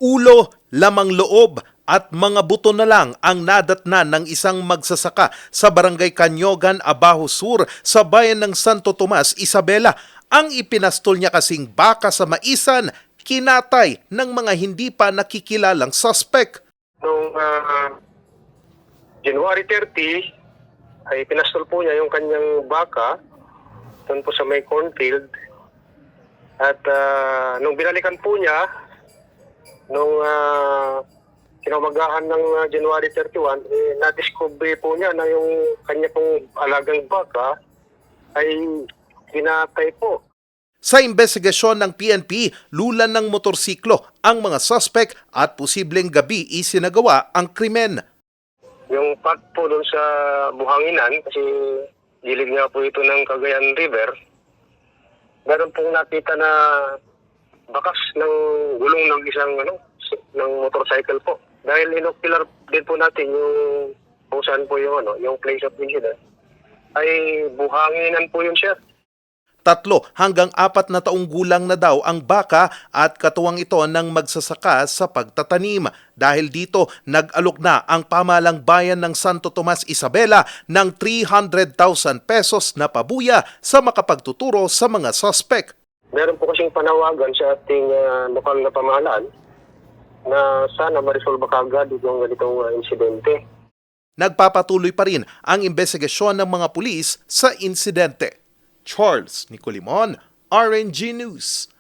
Ulo, lamang loob at mga buto na lang ang nadatnan ng isang magsasaka sa Barangay Canyogan, Abajo Sur sa bayan ng Santo Tomas, Isabela. Ang ipinastol niya kasing baka sa maisan, kinatay ng mga hindi pa nakikilalang suspect. Noong January 30, ay pinastol po niya yung kanyang baka doon po sa may cornfield. At nung binalikan po niya, nung kinamagahan ng January 31, na-discover po niya na yung kanya pong alagang baka ay pinatay po. Sa investigasyon ng PNP, lulan ng motorsiklo ang mga suspect at posibleng gabi isinagawa ang krimen. Yung part po doon sa Buhanginan, kasi gilid nga po ito ng Cagayan River, meron pong nakita na bakas ng gulong ng isang ng motorcycle po. Dahil inocular din po natin yung kung saan po yung place of incident, ay Buhanginan po yun, sir. 3 hanggang 4 na taong gulang na daw ang baka at katuwang ito ng magsasaka sa pagtatanim. Dahil dito, nag-alok na ang pamahalang bayan ng Santo Tomas, Isabela ng 300,000 pesos na pabuya sa makapagtuturo sa mga suspect. Meron po kasing panawagan sa ating lokal na pamahalaan na sana ma-resolve kagad yung ganitong insidente. Nagpapatuloy pa rin ang investigasyon ng mga pulis sa insidente. Charles Nicolimon, RNG News.